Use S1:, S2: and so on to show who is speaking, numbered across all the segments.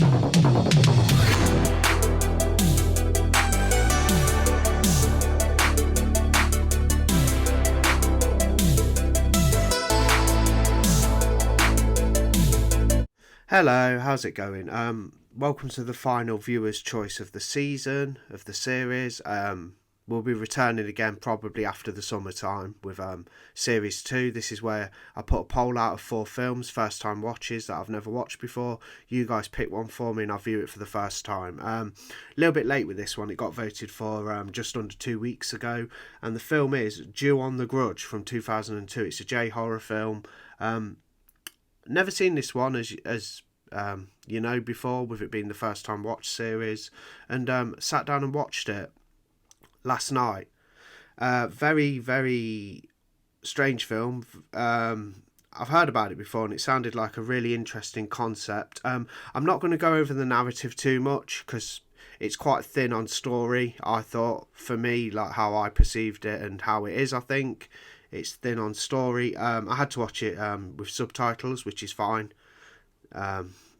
S1: Hello, how's it going? Welcome to the final viewer's choice of the season, of the series. We'll be returning again probably after the summertime with series 2. This is where I put a poll out of 4 films, first time watches that I've never watched before. You guys pick one for me and I'll view it for the first time. A little bit late with this one. It got voted for just under 2 weeks ago, and the film is Ju-On the Grudge from 2002. It's a J-horror film. Never seen this one as you know, before, with it being the first time watch series, and sat down and watched it last night. Very, very strange film. I've heard about it before and it sounded like a really interesting concept. I'm not going to go over the narrative too much because it's quite thin on story, I thought, for me, like how I perceived it and how it is. I think it's thin on story. I had to watch it with subtitles, which is fine,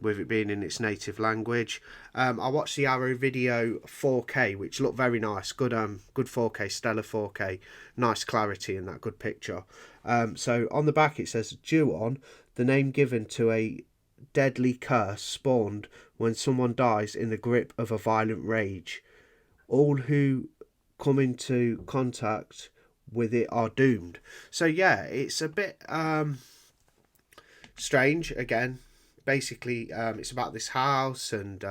S1: with it being in its native language. I watched the Arrow Video 4K, which looked very nice. Good 4K, stellar 4K, nice clarity in that, good picture. So on the back it says, Ju-On, the name given to a deadly curse spawned when someone dies in the grip of a violent rage. All who come into contact with it are doomed. So yeah, it's a bit strange. Again, basically it's about this house and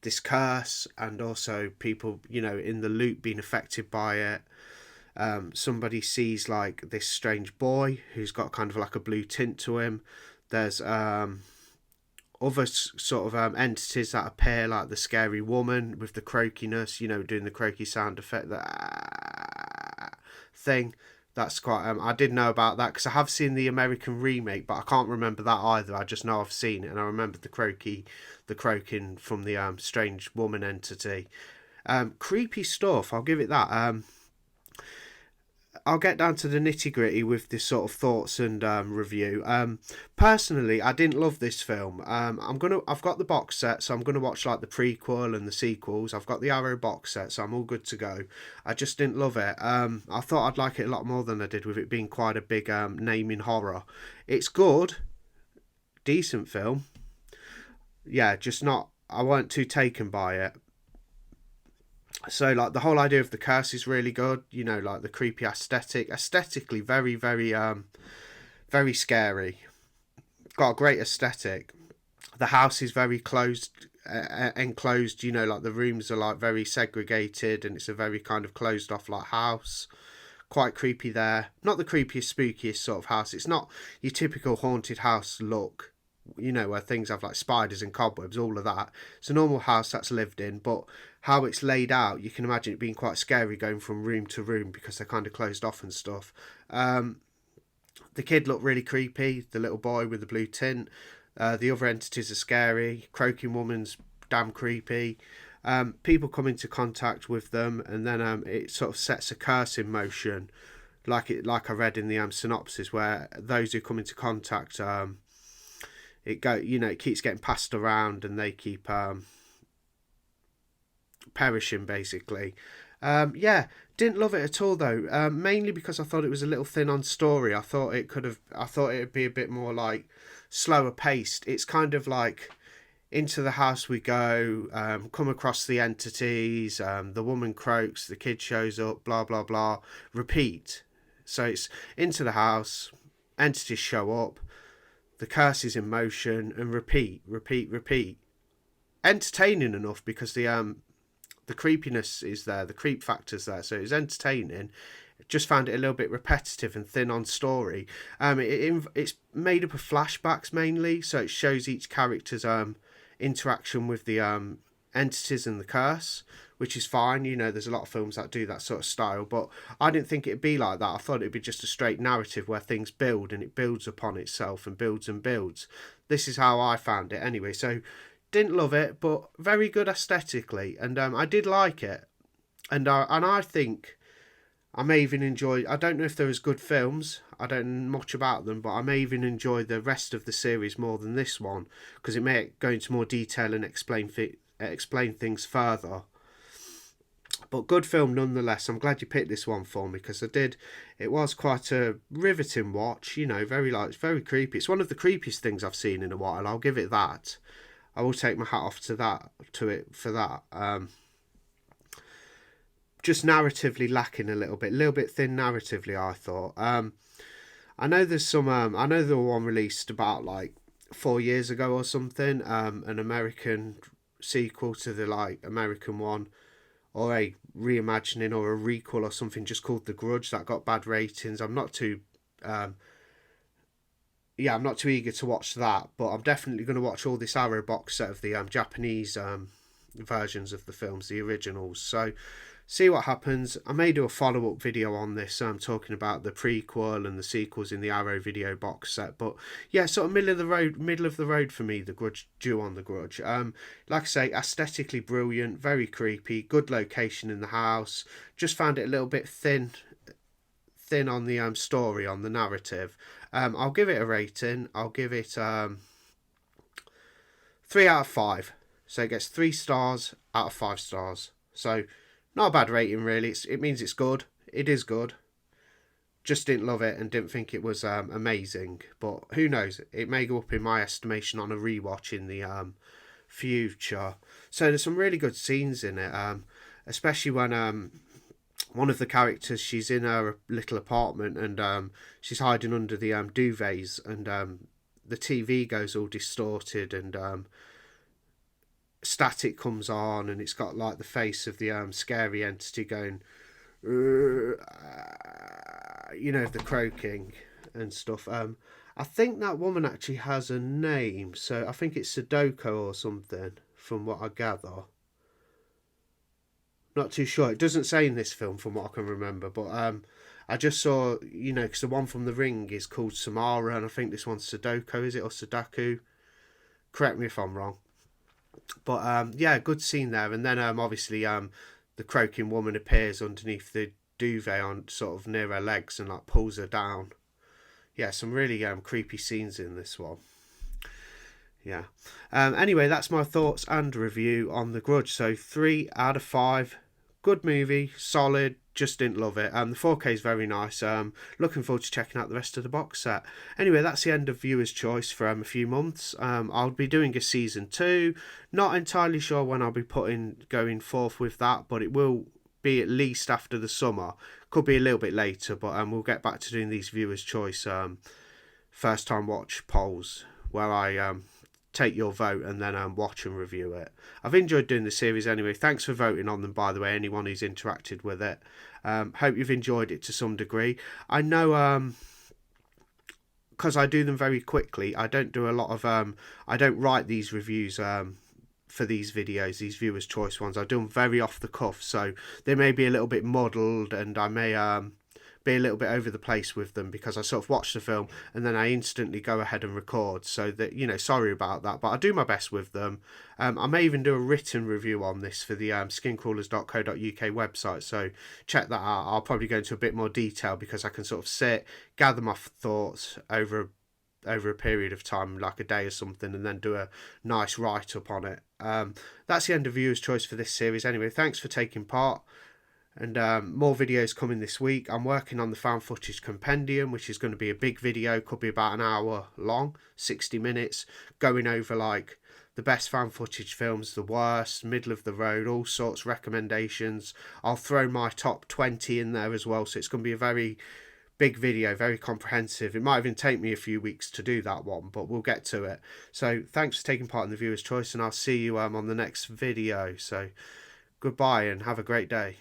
S1: this curse, and also people, you know, in the loop being affected by it. Somebody sees like this strange boy who's got kind of like a blue tint to him. There's other sort of entities that appear, like the scary woman with the croakiness, you know, doing the croaky sound effect, that thing. That's quite I did know about that because I have seen the American remake, but I can't remember that either. I just know I've seen it, and I remember the croaking from the strange woman entity. Creepy stuff, I'll give it that. I'll get down to the nitty gritty with this sort of thoughts and review. Personally, I didn't love this film. I've got the box set, so I'm gonna watch like the prequel and the sequels. I've got the Arrow box set, so I'm all good to go. I just didn't love it. I thought I'd like it a lot more than I did, with it being quite a big name in horror. It's good, decent film. Yeah, just not. I weren't too taken by it. So like the whole idea of the curse is really good, you know, like the creepy aesthetically very, very very scary. Got a great aesthetic. The house is very enclosed, you know, like the rooms are like very segregated, and it's a very kind of closed off like house. Quite creepy there. Not the creepiest, spookiest sort of house. It's not your typical haunted house look, you know, where things have like spiders and cobwebs, all of that. It's a normal house that's lived in, but how it's laid out, you can imagine it being quite scary going from room to room because they're kind of closed off and stuff. The kid looked really creepy, the little boy with the blue tint. The other entities are scary. Croaking woman's damn creepy. People come into contact with them, and then it sort of sets a curse in motion, like I read in the synopsis, where those who come into contact, it keeps getting passed around, and they keep perishing basically. Didn't love it at all though, mainly because I thought it was a little thin on story. I thought it'd be a bit more like slower paced. It's kind of like into the house we go, come across the entities, the woman croaks, the kid shows up, blah blah blah, repeat. So it's into the house, entities show up, the curse is in motion, and repeat. Entertaining enough because the creepiness is there, the creep factor's there, so it was entertaining. Just found it a little bit repetitive and thin on story. It's made up of flashbacks mainly, so it shows each character's interaction with the entities and the curse, which is fine. You know, there's a lot of films that do that sort of style, but I didn't think it'd be like that. I thought it'd be just a straight narrative where things build and it builds upon itself and builds and builds. This is how I found it anyway. So didn't love it, but very good aesthetically, and I did like it, and I think I may even enjoy. I don't know if they're as good films. I don't know much about them, but I may even enjoy the rest of the series more than this one, because it may go into more detail and explain things further. But good film nonetheless. I'm glad you picked this one for me, because I did. It was quite a riveting watch. You know, it's very creepy. It's one of the creepiest things I've seen in a while. I'll give it that. I will take my hat off to it for that. Just narratively lacking a little bit thin narratively, I thought. I know there's some. I know there was one released about like 4 years ago or something. An American sequel to the American one, or a reimagining or a requel or something, just called The Grudge, that got bad ratings. I'm not too eager to watch that, but I'm definitely going to watch all this Arrow box set of the Japanese versions of the films, the originals. So see what happens. I may do a follow-up video on this, talking about the prequel and the sequels in the Arrow video box set. But yeah, sort of middle of the road for me, The Grudge, due on The Grudge. Like I say, aesthetically brilliant, very creepy, good location in the house. Just found it a little bit thin on the story, on the narrative. I'll give it a rating. I'll give it 3 out of 5. So it gets 3 stars out of 5 stars. So not a bad rating, really. It means it's good. It is good. Just didn't love it and didn't think it was amazing. But who knows? It may go up in my estimation on a rewatch in the future. So there's some really good scenes in it, especially when one of the characters, she's in her little apartment and she's hiding under the duvets, and the TV goes all distorted and static comes on, and it's got like the face of the scary entity going, you know, the croaking and stuff. I think that woman actually has a name, so I think it's Sudoku or something, from what I gather. Not too sure. It doesn't say in this film, from what I can remember, but I just saw, you know, because the one from The Ring is called Samara, and I think this one's Sudoku, is it, or Sudaku? Correct me if I'm wrong. But yeah, good scene there. And then obviously the croaking woman appears underneath the duvet on sort of near her legs and like pulls her down. Yeah, some really creepy scenes in this one. Yeah. Anyway, that's my thoughts and review on The Grudge. So 3 out of 5. Good movie, solid, just didn't love it. The 4K is very nice. Looking forward to checking out the rest of the box set. Anyway, that's the end of Viewer's Choice for a few months. I'll be doing a season 2. Not entirely sure when I'll be going forth with that, but it will be at least after the summer. Could be a little bit later, but we'll get back to doing these Viewer's Choice first time watch polls, where I take your vote and then watch and review it. I've enjoyed doing the series anyway. Thanks for voting on them, by the way, anyone who's interacted with it. Hope you've enjoyed it to some degree. I know because I do them very quickly, I don't do a lot of I don't write these reviews for these videos, these viewers choice ones. I do them very off the cuff, so they may be a little bit muddled, and I may be a little bit over the place with them, because I sort of watch the film and then I instantly go ahead and record. So that, you know, sorry about that, but I do my best with them. I may even do a written review on this for the skincrawlers.co.uk website, so check that out. I'll probably go into a bit more detail, because I can sort of sit, gather my thoughts over a period of time, like a day or something, and then do a nice write-up on it. That's the end of Viewer's Choice for this series anyway. Thanks for taking part. And more videos coming this week. I'm working on the found footage compendium, which is going to be a big video, could be about an hour long, 60 minutes, going over like the best found footage films, the worst, middle of the road, all sorts, recommendations. I'll throw my top 20 in there as well, so it's going to be a very big video, very comprehensive. It might even take me a few weeks to do that one, but we'll get to it. So thanks for taking part in the Viewer's Choice, and I'll see you on the next video. So goodbye and have a great day.